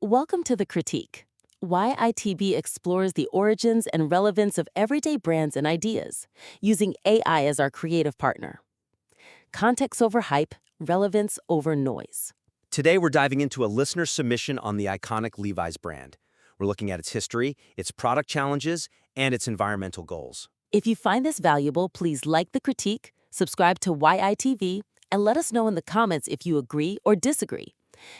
Welcome to The Critique. WhyItB explores the origins and relevance of everyday brands and ideas, using AI as our creative partner. Context over hype, relevance over noise. Today, we're diving into a listener submission on the iconic Levi's brand. We're looking at its history, its product challenges, and its environmental goals. If you find this valuable, please like The Critique, subscribe to WhyItV, and let us know in the comments if you agree or disagree.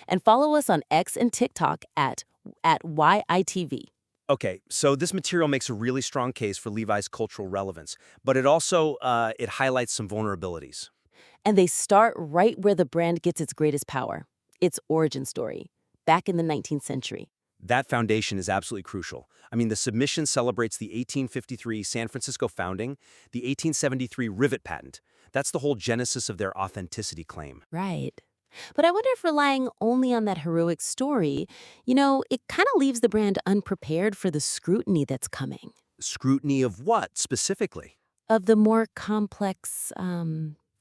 And follow us on X and TikTok at WhyItV. Okay, so this material makes a really strong case for Levi's cultural relevance, but it also it highlights some vulnerabilities. And they start right where the brand gets its greatest power, its origin story, back in the 19th century. That foundation is absolutely crucial. I mean, the submission celebrates the 1853 San Francisco founding, the 1873 rivet patent. That's the whole genesis of their authenticity claim. Right. But I wonder if relying only on that heroic story, it kind of leaves the brand unprepared for the scrutiny that's coming. Scrutiny of what, specifically? Of the more complex,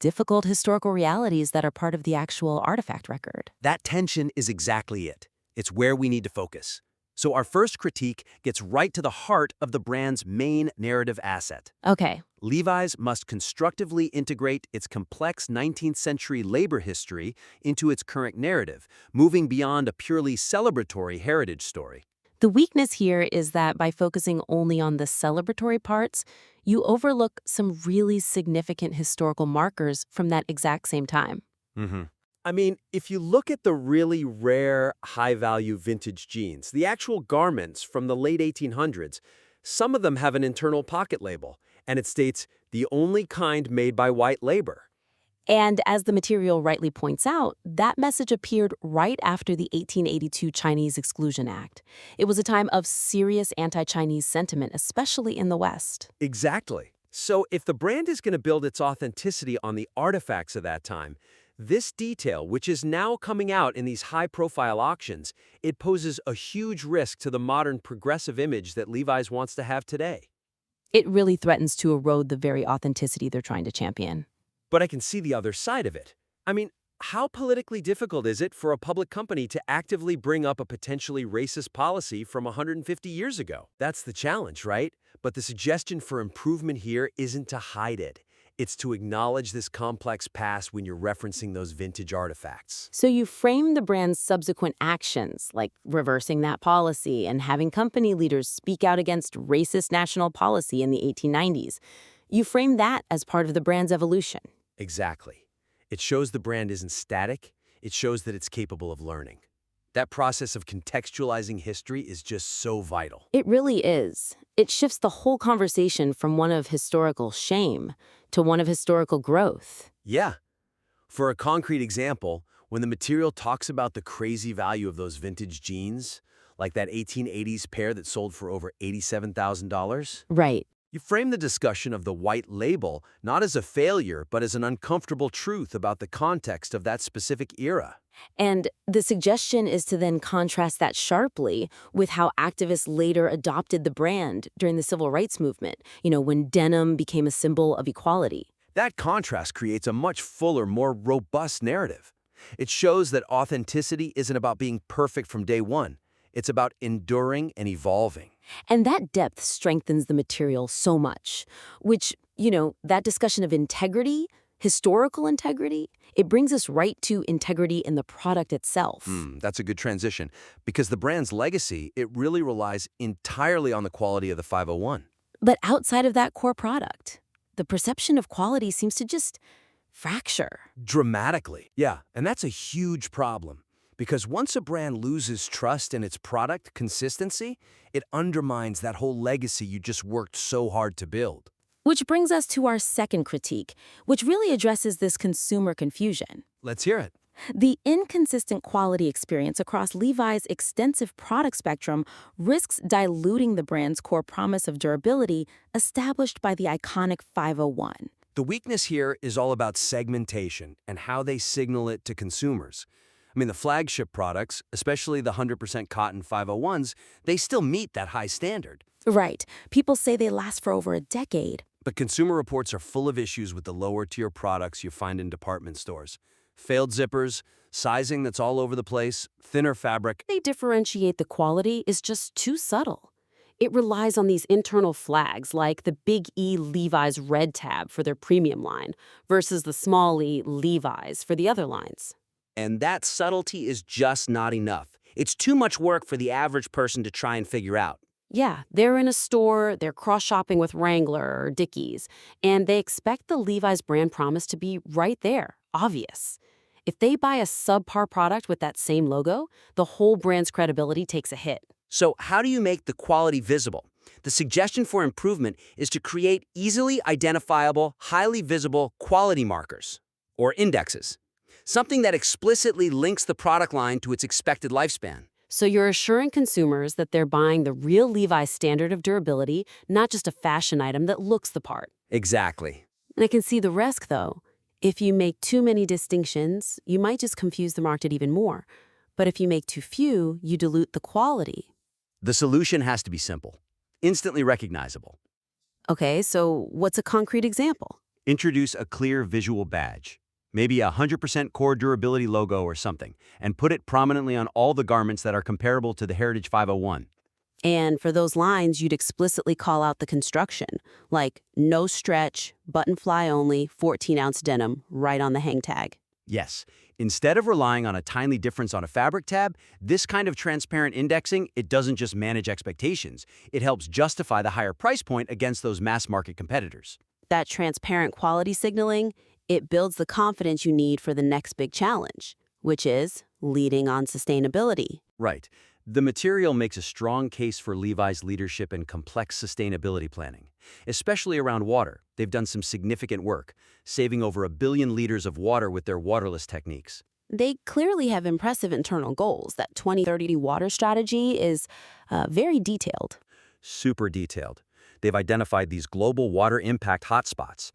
difficult historical realities that are part of the actual artifact record. That tension is exactly it. It's where we need to focus. So our first critique gets right to the heart of the brand's main narrative asset. Okay. Levi's must constructively integrate its complex 19th century labor history into its current narrative, moving beyond a purely celebratory heritage story. The weakness here is that by focusing only on the celebratory parts, you overlook some really significant historical markers from that exact same time. I mean, if you look at the really rare, high-value vintage jeans, the actual garments from the late 1800s, some of them have an internal pocket label, and it states, "the only kind made by white labor." And as the material rightly points out, that message appeared right after the 1882 Chinese Exclusion Act. It was a time of serious anti-Chinese sentiment, especially in the West. Exactly. So if the brand is going to build its authenticity on the artifacts of that time, this detail, which is now coming out in these high-profile auctions, it poses a huge risk to the modern progressive image that Levi's wants to have today. It really threatens to erode the very authenticity they're trying to champion. But I can see the other side of it. I mean, how politically difficult is it for a public company to actively bring up a potentially racist policy from 150 years ago? That's the challenge, right? But the suggestion for improvement here isn't to hide it. It's to acknowledge this complex past when you're referencing those vintage artifacts. So you frame the brand's subsequent actions, like reversing that policy and having company leaders speak out against racist national policy in the 1890s. You frame that as part of the brand's evolution. Exactly. It shows the brand isn't static. It shows that it's capable of learning. That process of contextualizing history is just so vital. It really is. It shifts the whole conversation from one of historical shame to one of historical growth. Yeah. For a concrete example, when the material talks about the crazy value of those vintage jeans, like that 1880s pair that sold for over $87,000, Right. you frame the discussion of the white label not as a failure, but as an uncomfortable truth about the context of that specific era. And the suggestion is to then contrast that sharply with how activists later adopted the brand during the civil rights movement, when denim became a symbol of equality. That contrast creates a much fuller, more robust narrative. It shows that authenticity isn't about being perfect from day one. It's about enduring and evolving. And that depth strengthens the material so much, which, that discussion of integrity, historical integrity, it brings us right to integrity in the product itself. That's a good transition, because the brand's legacy, it really relies entirely on the quality of the 501. But outside of that core product, the perception of quality seems to just fracture. Dramatically. Yeah, and that's a huge problem. Because once a brand loses trust in its product consistency, it undermines that whole legacy you just worked so hard to build. Which brings us to our second critique, which really addresses this consumer confusion. Let's hear it. The inconsistent quality experience across Levi's extensive product spectrum risks diluting the brand's core promise of durability established by the iconic 501. The weakness here is all about segmentation and how they signal it to consumers. I mean, the flagship products, especially the 100% cotton 501s, they still meet that high standard. Right. People say they last for over a decade. But consumer reports are full of issues with the lower-tier products you find in department stores. Failed zippers, sizing that's all over the place, thinner fabric. They differentiate the quality is just too subtle. It relies on these internal flags like the big E Levi's red tab for their premium line versus the small e Levi's for the other lines. And that subtlety is just not enough. It's too much work for the average person to try and figure out. Yeah, they're in a store, they're cross-shopping with Wrangler or Dickies, and they expect the Levi's brand promise to be right there, obvious. If they buy a subpar product with that same logo, the whole brand's credibility takes a hit. So how do you make the quality visible? The suggestion for improvement is to create easily identifiable, highly visible quality markers, or indexes. Something that explicitly links the product line to its expected lifespan. So you're assuring consumers that they're buying the real Levi's standard of durability, not just a fashion item that looks the part. Exactly. And I can see the risk, though. If you make too many distinctions, you might just confuse the market even more. But if you make too few, you dilute the quality. The solution has to be simple, instantly recognizable. Okay, so what's a concrete example? Introduce a clear visual badge, maybe a 100% core durability logo or something, and put it prominently on all the garments that are comparable to the Heritage 501. And for those lines, you'd explicitly call out the construction, like no stretch, button fly only, 14-ounce denim, right on the hang tag. Yes, instead of relying on a tiny difference on a fabric tab, this kind of transparent indexing, it doesn't just manage expectations, it helps justify the higher price point against those mass market competitors. That transparent quality signaling, it builds the confidence you need for the next big challenge, which is leading on sustainability. Right. The material makes a strong case for Levi's leadership in complex sustainability planning, especially around water. They've done some significant work, saving over 1 billion liters of water with their waterless techniques. They clearly have impressive internal goals. That 2030 water strategy is very detailed. Super detailed. They've identified these global water impact hotspots,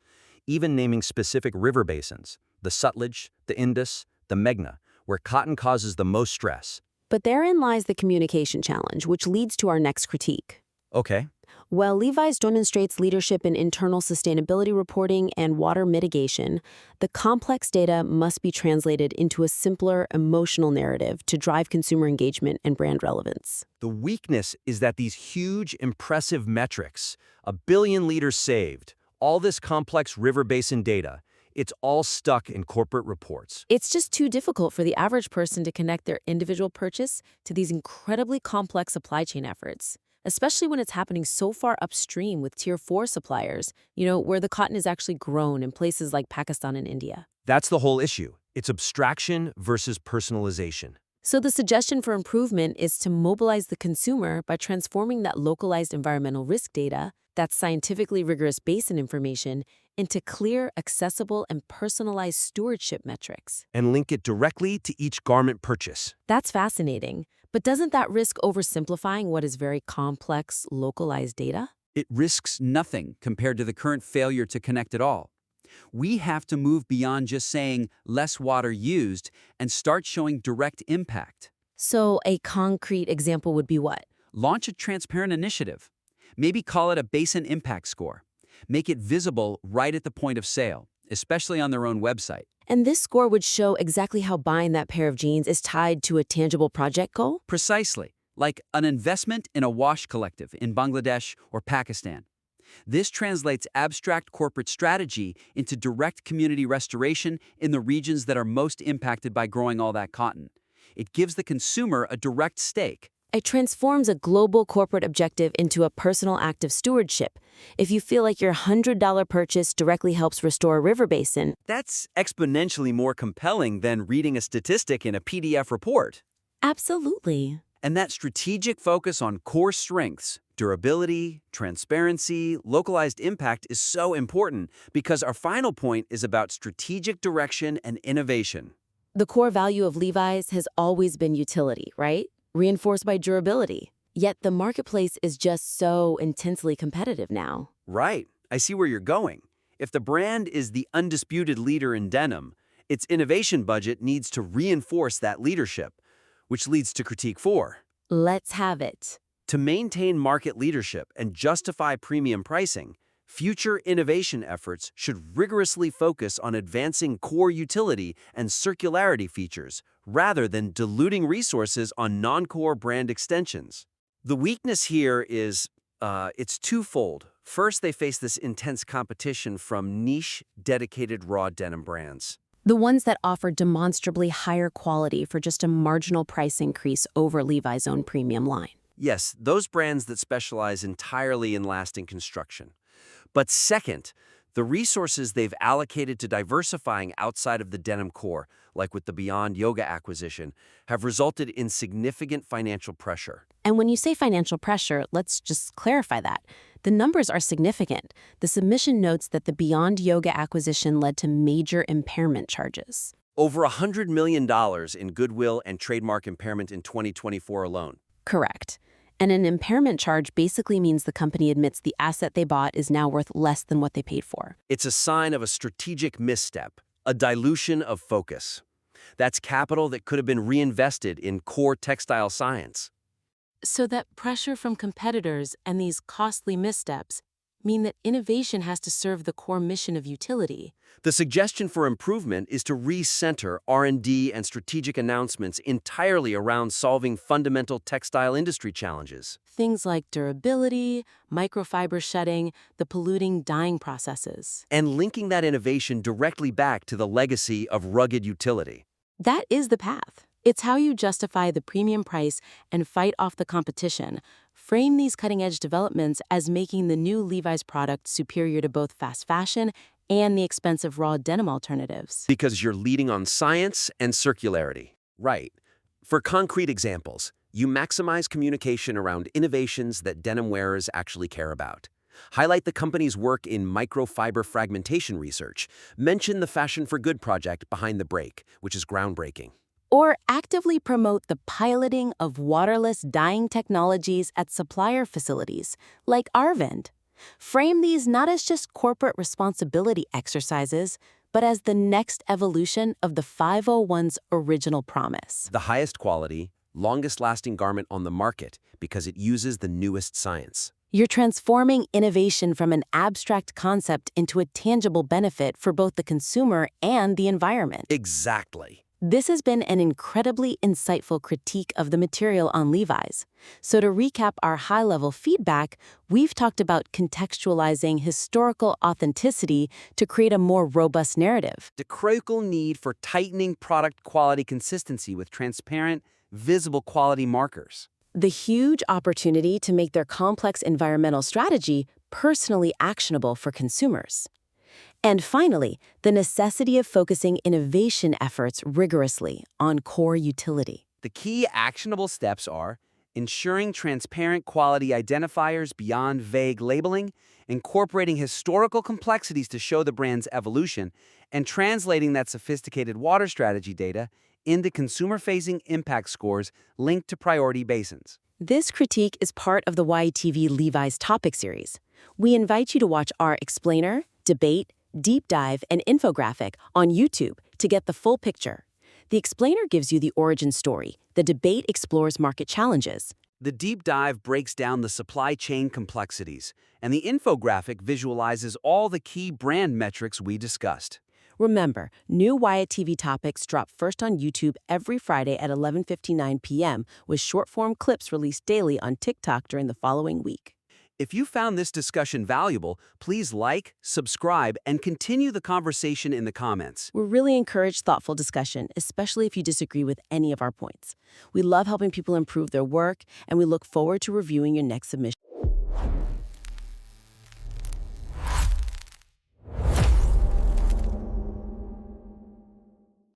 even naming specific river basins, the Sutlej, the Indus, the Meghna, where cotton causes the most stress. But therein lies the communication challenge, which leads to our next critique. Okay. While Levi's demonstrates leadership in internal sustainability reporting and water mitigation, the complex data must be translated into a simpler, emotional narrative to drive consumer engagement and brand relevance. The weakness is that these huge, impressive metrics, 1 billion liters saved, all this complex river basin data, it's all stuck in corporate reports. It's just too difficult for the average person to connect their individual purchase to these incredibly complex supply chain efforts, especially when it's happening so far upstream with Tier 4 suppliers, where the cotton is actually grown in places like Pakistan and India. That's the whole issue. It's abstraction versus personalization. So the suggestion for improvement is to mobilize the consumer by transforming that localized environmental risk data, that scientifically rigorous basin information, into clear, accessible, and personalized stewardship metrics. And link it directly to each garment purchase. That's fascinating. But doesn't that risk oversimplifying what is very complex, localized data? It risks nothing compared to the current failure to connect at all. We have to move beyond just saying less water used and start showing direct impact. So a concrete example would be what? Launch a transparent initiative. Maybe call it a basin impact score. Make it visible right at the point of sale, especially on their own website. And this score would show exactly how buying that pair of jeans is tied to a tangible project goal? Precisely, like an investment in a wash collective in Bangladesh or Pakistan. This translates abstract corporate strategy into direct community restoration in the regions that are most impacted by growing all that cotton. It gives the consumer a direct stake. It transforms a global corporate objective into a personal act of stewardship. If you feel like your $100 purchase directly helps restore a river basin, That's exponentially more compelling than reading a statistic in a PDF report. absolutely. And that strategic focus on core strengths, durability, transparency, localized impact is so important because our final point is about strategic direction and innovation. The core value of Levi's has always been utility, right? Reinforced by durability. Yet the marketplace is just so intensely competitive now. Right. I see where you're going. If the brand is the undisputed leader in denim, its innovation budget needs to reinforce that leadership, which leads to critique 4. Let's have it. To maintain market leadership and justify premium pricing, Future innovation efforts should rigorously focus on advancing core utility and circularity features, rather than diluting resources on non-core brand extensions. The weakness here is, it's twofold. First, they face this intense competition from niche, dedicated raw denim brands. The ones that offer demonstrably higher quality for just a marginal price increase over Levi's own premium line. Yes, those brands that specialize entirely in lasting construction. But second, the resources they've allocated to diversifying outside of the denim core, like with the Beyond Yoga acquisition, have resulted in significant financial pressure. And when you say financial pressure, let's just clarify that. The numbers are significant. The submission notes that the Beyond Yoga acquisition led to major impairment charges. Over $100 million in goodwill and trademark impairment in 2024 alone. Correct. And an impairment charge basically means the company admits the asset they bought is now worth less than what they paid for. It's a sign of a strategic misstep, a dilution of focus. That's capital that could have been reinvested in core textile science. So that pressure from competitors and these costly missteps mean that innovation has to serve the core mission of utility. The suggestion for improvement is to recenter R&D and strategic announcements entirely around solving fundamental textile industry challenges. Things like durability, microfiber shedding, the polluting dyeing processes. And linking that innovation directly back to the legacy of rugged utility. That is the path. It's how you justify the premium price and fight off the competition. Frame these cutting-edge developments as making the new Levi's product superior to both fast fashion and the expensive raw denim alternatives. Because you're leading on science and circularity. Right. For concrete examples, you maximize communication around innovations that denim wearers actually care about. Highlight the company's work in microfiber fragmentation research. Mention the Fashion for Good project behind the break, which is groundbreaking. Or actively promote the piloting of waterless dyeing technologies at supplier facilities, like Arvind. Frame these not as just corporate responsibility exercises, but as the next evolution of the 501's original promise. The highest quality, longest-lasting garment on the market because it uses the newest science. You're transforming innovation from an abstract concept into a tangible benefit for both the consumer and the environment. Exactly. This has been an incredibly insightful critique of the material on Levi's. So to recap our high-level feedback, we've talked about contextualizing historical authenticity to create a more robust narrative. The critical need for tightening product quality consistency with transparent, visible quality markers. The huge opportunity to make their complex environmental strategy personally actionable for consumers. And finally, the necessity of focusing innovation efforts rigorously on core utility. The key actionable steps are ensuring transparent quality identifiers beyond vague labeling, incorporating historical complexities to show the brand's evolution, and translating that sophisticated water strategy data into consumer-facing impact scores linked to priority basins. This critique is part of the WhyItTV Levi's topic series. We invite you to watch our explainer, debate, deep dive, and infographic on YouTube to get the full picture. The explainer gives you the origin story. The debate explores market challenges. The deep dive breaks down the supply chain complexities, and the infographic visualizes all the key brand metrics we discussed. Remember, new WhyItTV topics drop first on YouTube every Friday at 11:59 p.m. with short-form clips released daily on TikTok during the following week. If you found this discussion valuable, please like, subscribe, and continue the conversation in the comments. We really encourage thoughtful discussion, especially if you disagree with any of our points. We love helping people improve their work, and we look forward to reviewing your next submission.